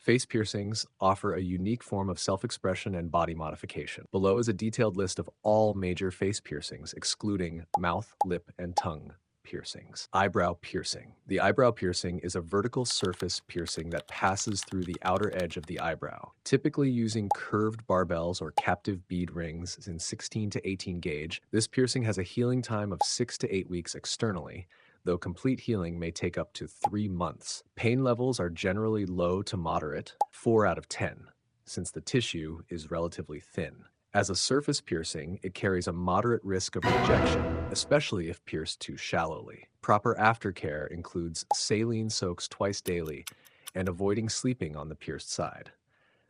Face piercings offer a unique form of self-expression and body modification. Below is a detailed list of all major face piercings, excluding mouth, lip, and tongue piercings. Eyebrow piercing. The eyebrow piercing is a vertical surface piercing that passes through the outer edge of the eyebrow, typically using curved barbells or captive bead rings in 16 to 18 gauge. This piercing has a healing time of 6 to 8 weeks externally, though complete healing may take up to 3 months. Pain levels are generally low to moderate, 4 out of 10, since the tissue is relatively thin. As a surface piercing, it carries a moderate risk of rejection, especially if pierced too shallowly. Proper aftercare includes saline soaks twice daily and avoiding sleeping on the pierced side.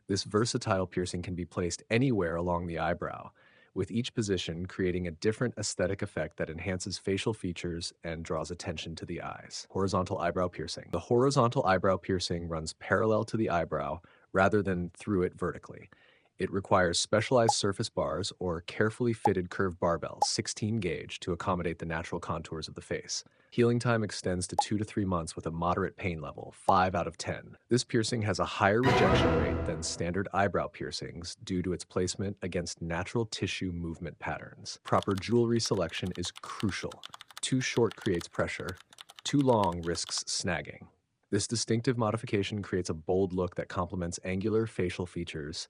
This versatile piercing can be placed anywhere along the eyebrow, with each position creating a different aesthetic effect that enhances facial features and draws attention to the eyes. Horizontal eyebrow piercing. The horizontal eyebrow piercing runs parallel to the eyebrow rather than through it vertically. It requires specialized surface bars or carefully fitted curved barbells, 16 gauge, to accommodate the natural contours of the face. Healing time extends to 2 to 3 months with a moderate pain level, 5 out of 10. This piercing has a higher rejection rate than standard eyebrow piercings due to its placement against natural tissue movement patterns. Proper jewelry selection is crucial. Too short creates pressure, too long risks snagging. This distinctive modification creates a bold look that complements angular facial features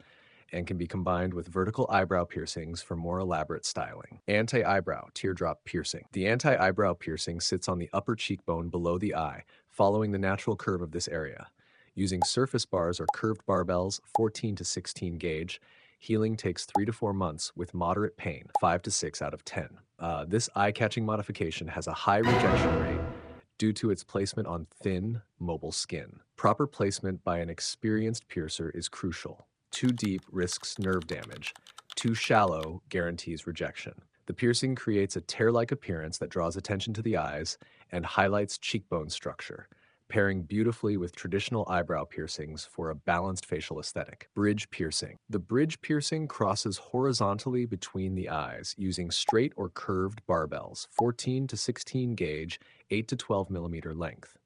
and can be combined with vertical eyebrow piercings for more elaborate styling. Anti-eyebrow teardrop piercing. The anti-eyebrow piercing sits on the upper cheekbone below the eye, following the natural curve of this area. Using surface bars or curved barbells, 14 to 16 gauge, healing takes 3 to 4 months with moderate pain, 5 to 6 out of 10. This eye-catching modification has a high rejection rate due to its placement on thin, mobile skin. Proper placement by an experienced piercer is crucial. Too deep risks nerve damage. Too shallow guarantees rejection. The piercing creates a tear-like appearance that draws attention to the eyes and highlights cheekbone structure, pairing beautifully with traditional eyebrow piercings for a balanced facial aesthetic. Bridge piercing. The bridge piercing crosses horizontally between the eyes using straight or curved barbells, 14 to 16 gauge, 8 to 12 millimeter length.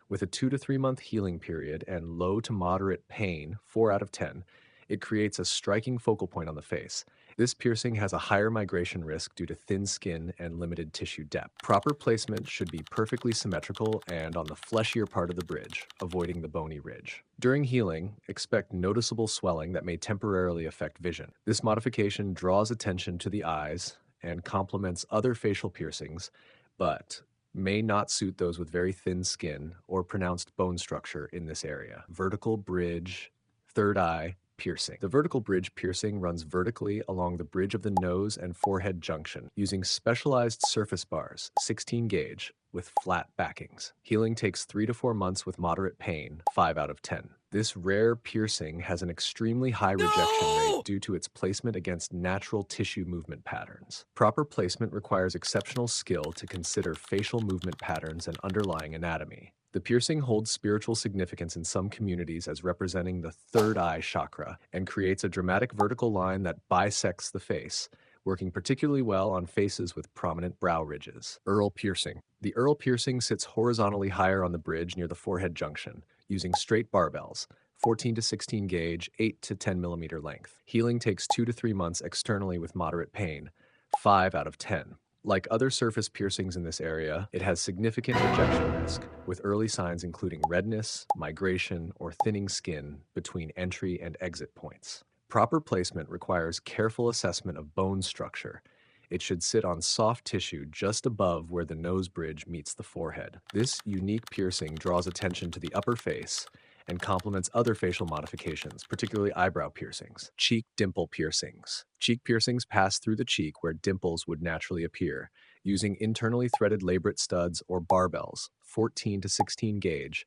With a 2 to 3 month healing period and low to moderate pain, 4 out of 10, it creates a striking focal point on the face. This piercing has a higher migration risk due to thin skin and limited tissue depth. Proper placement should be perfectly symmetrical and on the fleshier part of the bridge, avoiding the bony ridge. During healing, expect noticeable swelling that may temporarily affect vision. This modification draws attention to the eyes and complements other facial piercings, but may not suit those with very thin skin or pronounced bone structure in this area. Vertical bridge, third eye, piercing. The vertical bridge piercing runs vertically along the bridge of the nose and forehead junction using specialized surface bars, 16 gauge, with flat backings. Healing takes 3 to 4 months with moderate pain, 5 out of 10. This rare piercing has an extremely high rejection rate due to its placement against natural tissue movement patterns. Proper placement requires exceptional skill to consider facial movement patterns and underlying anatomy. The piercing holds spiritual significance in some communities as representing the third eye chakra and creates a dramatic vertical line that bisects the face, working particularly well on faces with prominent brow ridges. Earl piercing. The Earl piercing sits horizontally higher on the bridge near the forehead junction, using straight barbells, 14 to 16 gauge, 8 to 10 millimeter length. Healing takes 2 to 3 months externally with moderate pain, 5 out of 10. Like other surface piercings in this area, it has significant rejection risk, with early signs including redness, migration, or thinning skin between entry and exit points. Proper placement requires careful assessment of bone structure. It should sit on soft tissue just above where the nose bridge meets the forehead. This unique piercing draws attention to the upper face and complements other facial modifications, particularly eyebrow piercings. Cheek dimple piercings. Cheek piercings pass through the cheek where dimples would naturally appear, using internally threaded labret studs or barbells, 14 to 16 gauge,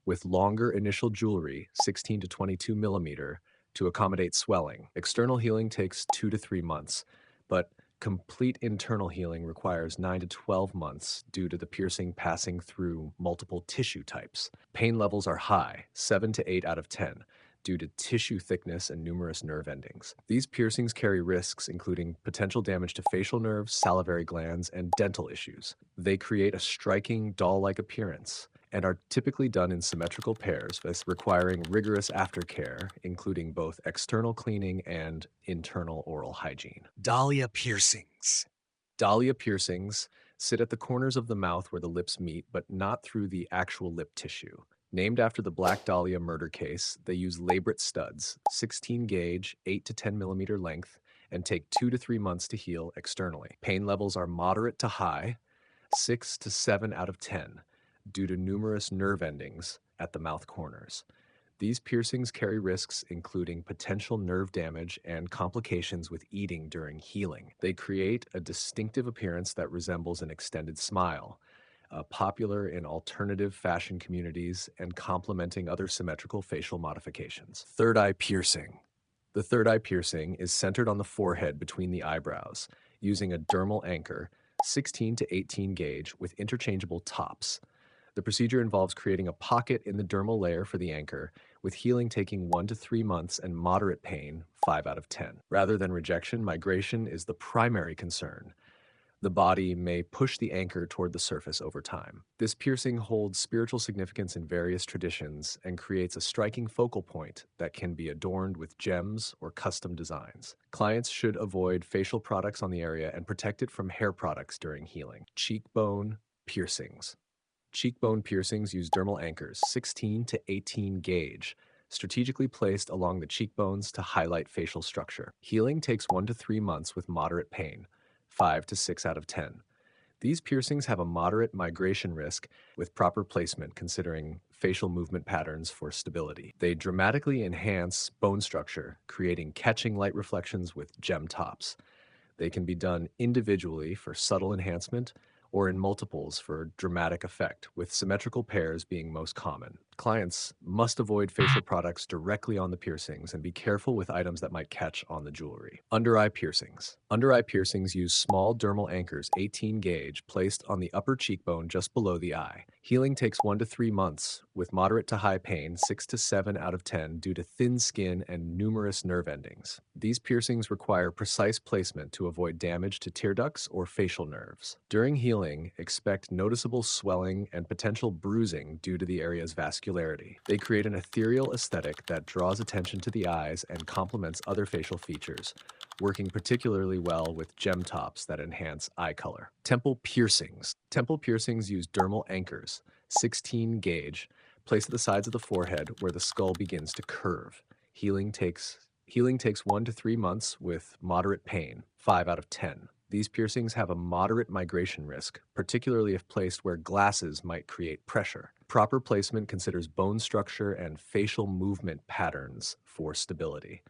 with longer initial jewelry, 16 to 22 millimeter, to accommodate swelling. External healing takes 2 to 3 months, but complete internal healing requires 9 to 12 months due to the piercing passing through multiple tissue types. Pain levels are high, 7 to 8 out of 10, due to tissue thickness and numerous nerve endings. These piercings carry risks including potential damage to facial nerves, salivary glands, and dental issues. They create a striking, doll-like appearance and are typically done in symmetrical pairs, thus requiring rigorous aftercare, including both external cleaning and internal oral hygiene. Dahlia piercings. Dahlia piercings sit at the corners of the mouth where the lips meet, but not through the actual lip tissue. Named after the Black Dahlia murder case, they use labret studs, 16 gauge, 8 to 10 millimeter length, and take 2 to 3 months to heal externally. Pain levels are moderate to high, 6 to 7 out of 10, due to numerous nerve endings at the mouth corners. These piercings carry risks including potential nerve damage and complications with eating during healing. They create a distinctive appearance that resembles an extended smile, popular in alternative fashion communities and complementing other symmetrical facial modifications. Third eye piercing. The third eye piercing is centered on the forehead between the eyebrows, using a dermal anchor, 16 to 18 gauge, with interchangeable tops. The procedure involves creating a pocket in the dermal layer for the anchor, with healing taking 1 to 3 months and moderate pain, 5 out of 10. Rather than rejection, migration is the primary concern. The body may push the anchor toward the surface over time. This piercing holds spiritual significance in various traditions and creates a striking focal point that can be adorned with gems or custom designs. Clients should avoid facial products on the area and protect it from hair products during healing. Cheekbone piercings. Cheekbone piercings use dermal anchors, 16 to 18 gauge, strategically placed along the cheekbones to highlight facial structure. Healing takes 1 to 3 months with moderate pain, 5 to 6 out of 10. These piercings have a moderate migration risk with proper placement, considering facial movement patterns for stability. They dramatically enhance bone structure, creating catching light reflections with gem tops. They can be done individually for subtle enhancement or in multiples for dramatic effect, with symmetrical pairs being most common. Clients must avoid facial products directly on the piercings and be careful with items that might catch on the jewelry. Under-eye piercings. Under-eye piercings use small dermal anchors, 18 gauge, placed on the upper cheekbone just below the eye. Healing takes 1 to 3 months, with moderate to high pain, 6 to 7 out of 10, due to thin skin and numerous nerve endings. These piercings require precise placement to avoid damage to tear ducts or facial nerves. During healing, expect noticeable swelling and potential bruising due to the area's vascularity. They create an ethereal aesthetic that draws attention to the eyes and complements other facial features, working particularly well with gem tops that enhance eye color. Temple piercings. Temple piercings use dermal anchors, 16 gauge, placed at the sides of the forehead where the skull begins to curve. Healing takes 1 to 3 months with moderate pain, 5 out of 10. These piercings have a moderate migration risk, particularly if placed where glasses might create pressure. Proper placement considers bone structure and facial movement patterns for stability.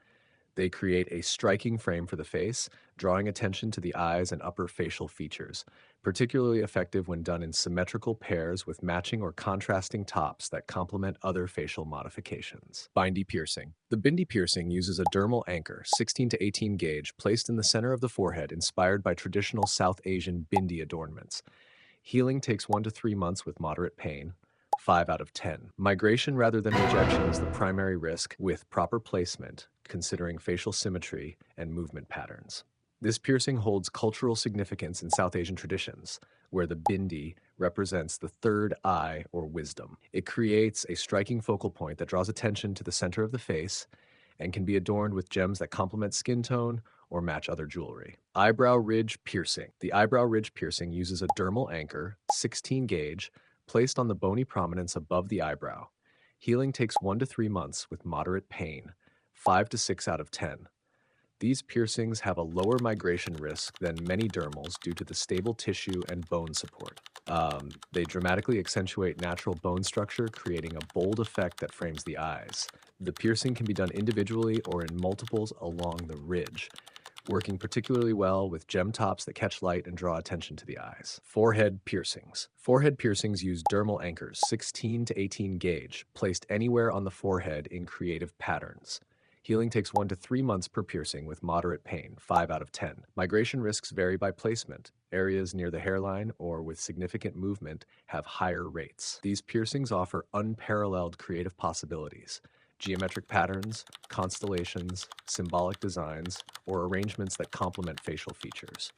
They create a striking frame for the face, drawing attention to the eyes and upper facial features, particularly effective when done in symmetrical pairs with matching or contrasting tops that complement other facial modifications. Bindi piercing. The Bindi piercing uses a dermal anchor, 16 to 18 gauge, placed in the center of the forehead, inspired by traditional South Asian Bindi adornments. Healing takes 1 to 3 months with moderate pain, 5 out of 10. Migration rather than rejection is the primary risk with proper placement, considering facial symmetry and movement patterns. This piercing holds cultural significance in South Asian traditions, where the bindi represents the third eye or wisdom. It creates a striking focal point that draws attention to the center of the face and can be adorned with gems that complement skin tone or match other jewelry. Eyebrow ridge piercing. The eyebrow ridge piercing uses a dermal anchor, 16 gauge, placed on the bony prominence above the eyebrow. Healing takes 1 to 3 months with moderate pain, 5 to 6 out of 10. These piercings have a lower migration risk than many dermals due to the stable tissue and bone support. They dramatically accentuate natural bone structure, creating a bold effect that frames the eyes. The piercing can be done individually or in multiples along the ridge, working particularly well with gem tops that catch light and draw attention to the eyes. Forehead piercings. Forehead piercings use dermal anchors, 16 to 18 gauge, placed anywhere on the forehead in creative patterns. Healing takes 1 to 3 months per piercing with moderate pain, 5 out of 10. Migration risks vary by placement. Areas near the hairline or with significant movement have higher rates. These piercings offer unparalleled creative possibilities. Geometric patterns, constellations, symbolic designs, or arrangements that complement facial features.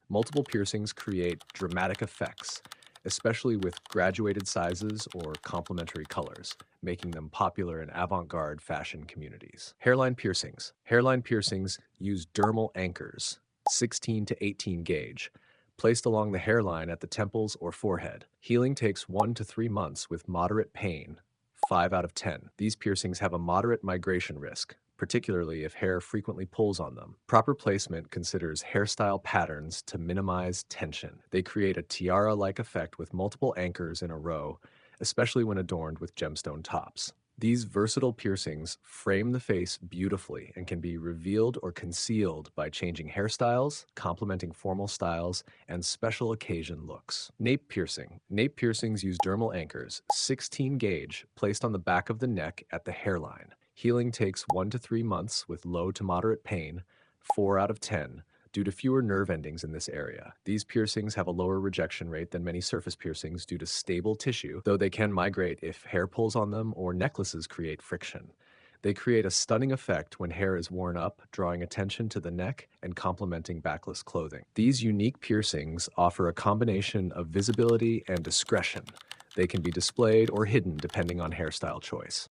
Multiple piercings create dramatic effects, especially with graduated sizes or complementary colors, making them popular in avant-garde fashion communities. Hairline piercings. Hairline piercings use dermal anchors, 16 to 18 gauge, placed along the hairline at the temples or forehead. Healing takes 1 to 3 months with moderate pain, 5 out of 10. These piercings have a moderate migration risk, particularly if hair frequently pulls on them. Proper placement considers hairstyle patterns to minimize tension. They create a tiara-like effect with multiple anchors in a row, especially when adorned with gemstone tops. These versatile piercings frame the face beautifully and can be revealed or concealed by changing hairstyles, complementing formal styles, and special occasion looks. Nape piercing. Nape piercings use dermal anchors, 16 gauge, placed on the back of the neck at the hairline. Healing takes 1 to 3 months with low to moderate pain, 4 out of 10, due to fewer nerve endings in this area. These piercings have a lower rejection rate than many surface piercings due to stable tissue, though they can migrate if hair pulls on them or necklaces create friction. They create a stunning effect when hair is worn up, drawing attention to the neck and complementing backless clothing. These unique piercings offer a combination of visibility and discretion. They can be displayed or hidden depending on hairstyle choice.